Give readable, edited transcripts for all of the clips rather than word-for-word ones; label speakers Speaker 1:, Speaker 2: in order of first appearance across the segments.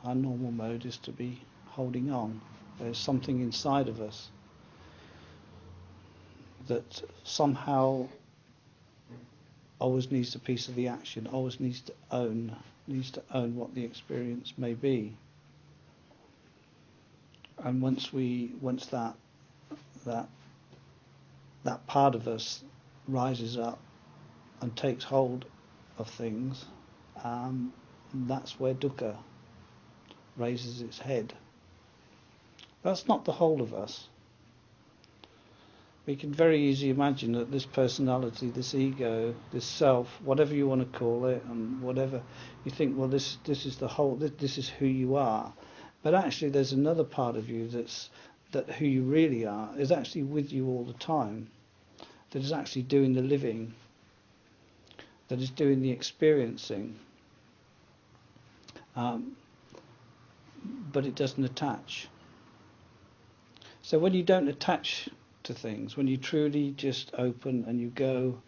Speaker 1: Our normal mode is to be holding on. There's something inside of us that somehow always needs a piece of the action, always needs to own what the experience may be. And once that part of us rises up and takes hold of things, that's where dukkha raises its head. That's not the whole of us. We can very easily imagine that this personality, this ego, this self, whatever you want to call it, and whatever you think, well, this is the whole, this is who you are. But actually, there's another part of you that who you really are is actually with you all the time. That is actually doing the living. That is doing the experiencing. But it doesn't attach. So when you don't attach to things, when you truly just open and you go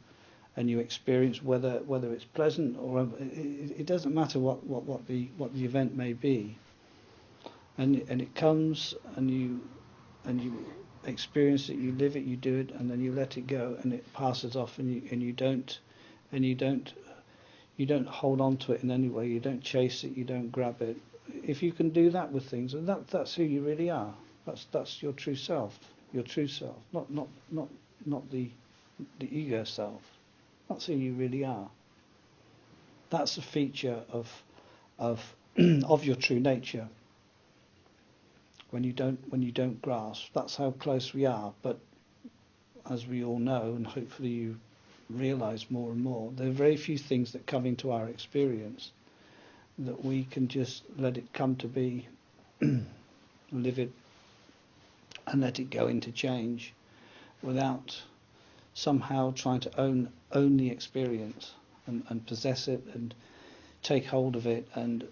Speaker 1: and you experience whether it's pleasant or it doesn't matter what the event may be, and it comes and you experience it, you live it, you do it, and then you let it go and it passes off, and you don't hold on to it in any way. You don't chase it, you don't grab it. If you can do that with things, and that's who you really are. That's your true self. Your true self, not the ego self. That's who you really are. That's a feature of your true nature. When you don't grasp, that's how close we are. But as we all know, and hopefully you realise more and more, there are very few things that come into our experience that we can just let it come to be, live it, and let it go into change without somehow trying to own the experience and possess it and take hold of it and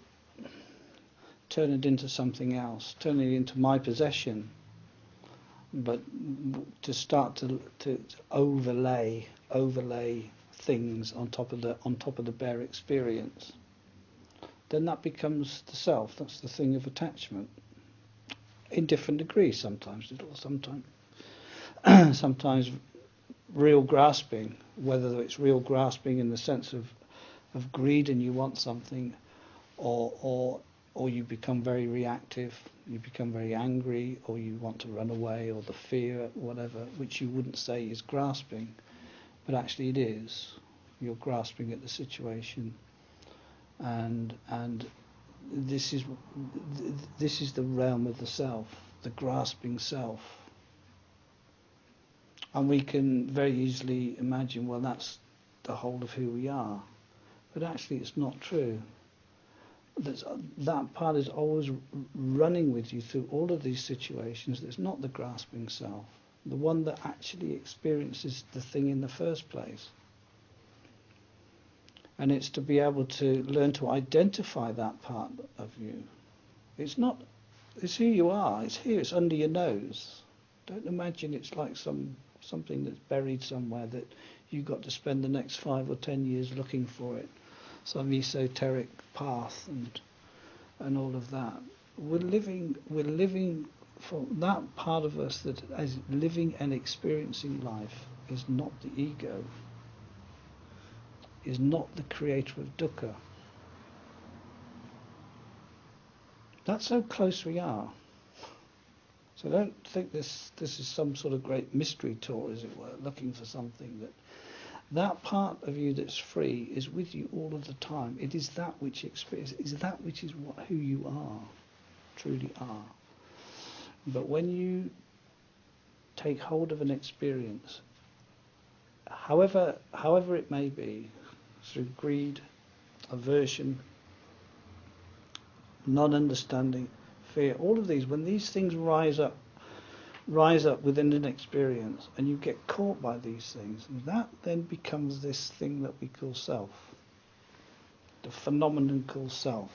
Speaker 1: turn it into something else, turn it into my possession. But to start to overlay things on top of the bare experience, then that becomes the self. That's the thing of attachment. In different degrees, sometimes real grasping, whether it's real grasping in the sense of greed and you want something, or you become very reactive, you become very angry, or you want to run away, or the fear, whatever, which you wouldn't say is grasping, but actually it is. You're grasping at the situation, and this is the realm of the self, the grasping self. And we can very easily imagine, well, that's the whole of who we are. But actually it's not true. That part is always running with you through all of these situations. It's not the grasping self, the one that actually experiences the thing in the first place. And it's to be able to learn to identify that part of you. It's who you are. It's here. It's under your nose. Don't imagine it's like something that's buried somewhere that you've got to spend the next 5 or 10 years looking for it. Some esoteric path and all of that. We're living for that part of us that is living and experiencing life is not the ego. Is not the creator of dukkha. That's how close we are. So don't think this is some sort of great mystery tour, as it were, looking for something. That part of you that's free is with you all of the time. It is that which is who you are, truly are. But when you take hold of an experience, however it may be, through greed, aversion, non-understanding, fear, all of these, when these things rise up within an experience and you get caught by these things, that then becomes this thing that we call self, the phenomenon called self.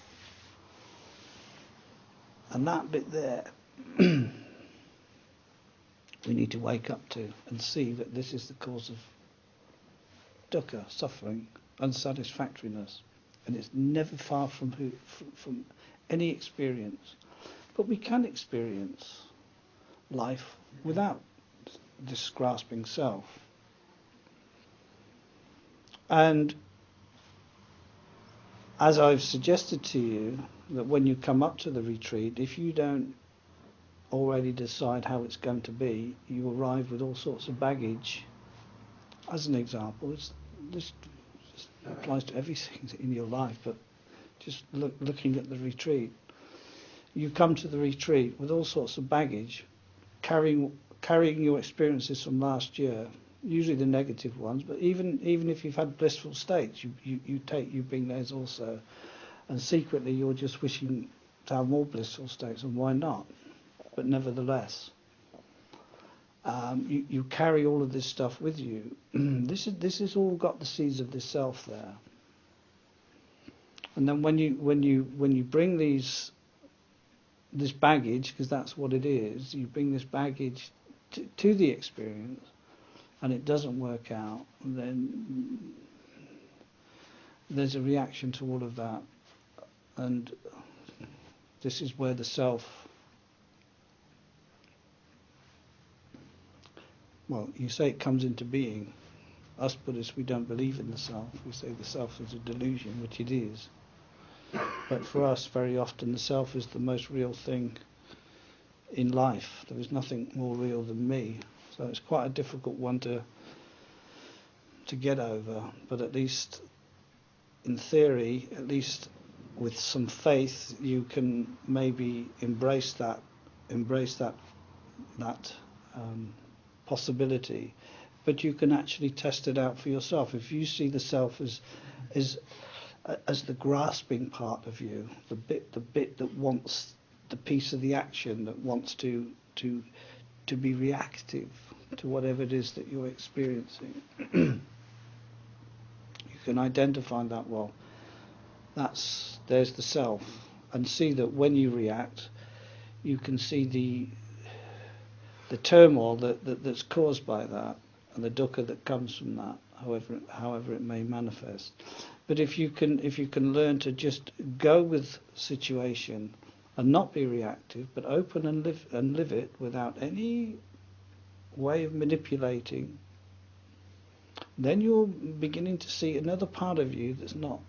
Speaker 1: And that bit there we need to wake up to and see that this is the cause of dukkha, suffering, unsatisfactoriness, and it's never far from any experience. But we can experience life without this grasping self. And as I've suggested to you, that when you come up to the retreat, if you don't already decide how it's going to be, you arrive with all sorts of baggage. As an example, this applies to everything in your life, but just looking at the retreat, you come to the retreat with all sorts of baggage, carrying your experiences from last year, usually the negative ones, but even if you've had blissful states, you bring those also, and secretly you're just wishing to have more blissful states, and why not? But nevertheless, you carry all of this stuff with you. This is all got the seeds of the self there. And then when you bring this baggage, because that's what it is, you bring this baggage to the experience, and it doesn't work out, then there's a reaction to all of that, and this is where the self. Well, you say it comes into being. Us Buddhists, we don't believe in the self. We say the self is a delusion, which it is. But for us, very often, the self is the most real thing in life. There is nothing more real than me. So it's quite a difficult one to get over. But at least, in theory, at least with some faith, you can maybe embrace that possibility, but you can actually test it out for yourself. If you see the self as the grasping part of you, the bit that wants the piece of the action, that wants to be reactive to whatever it is that you're experiencing, you can identify that. Well, there's the self, and see that when you react, you can see the turmoil that's caused by that, and the dukkha that comes from that, however it may manifest. But if you can learn to just go with situation and not be reactive, but open and live it without any way of manipulating, then you're beginning to see another part of you that's not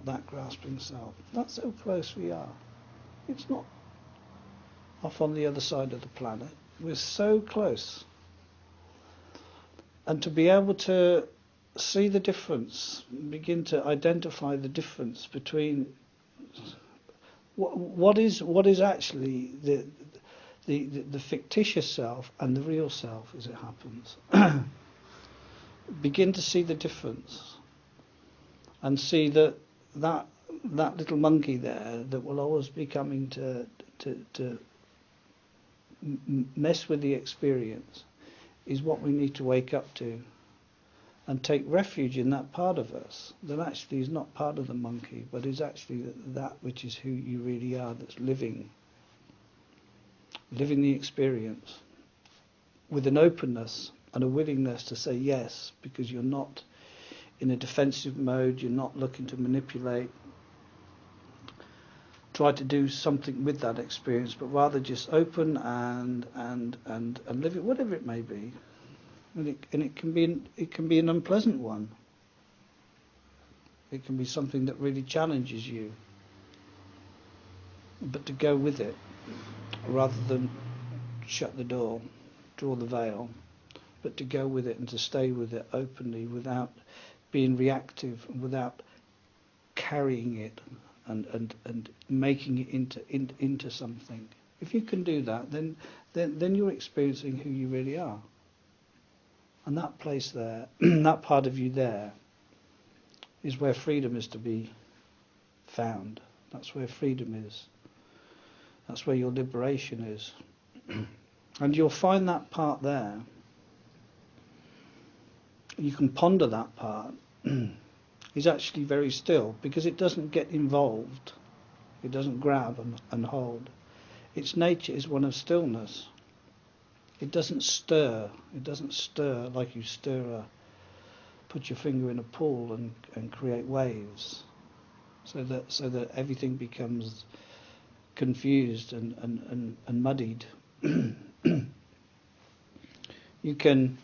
Speaker 1: that grasping self. That's how close we are. It's not off on the other side of the planet. We're so close. And to be able to see the difference, begin to identify the difference between what is actually the fictitious self and the real self, as it happens. Begin to see the difference, and see that little monkey there that will always be coming to mess with the experience is what we need to wake up to, and take refuge in that part of us that actually is not part of the monkey, but is actually that which is who you really are, that's living the experience with an openness and a willingness to say yes, because you're not in a defensive mode, you're not looking to manipulate, try to do something with that experience, but rather just open and live it, whatever it may be. And it can be an unpleasant one. It can be something that really challenges you. But to go with it, rather than shut the door, draw the veil, but to go with it and to stay with it openly, without being reactive, without carrying it and making it into something. If you can do that, then you're experiencing who you really are. And that place there, that part of you there, is where freedom is to be found. That's where freedom is. That's where your liberation is. And you'll find that part there. You can ponder that part. Is actually very still, because it doesn't get involved. It doesn't grab and hold. Its nature is one of stillness. It doesn't stir. It doesn't stir like you put your finger in a pool and create waves, so that everything becomes confused and muddied, you can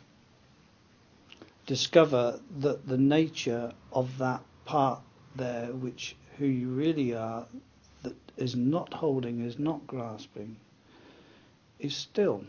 Speaker 1: discover that the nature of that part there, which who you really are, that is not holding, is not grasping, is still.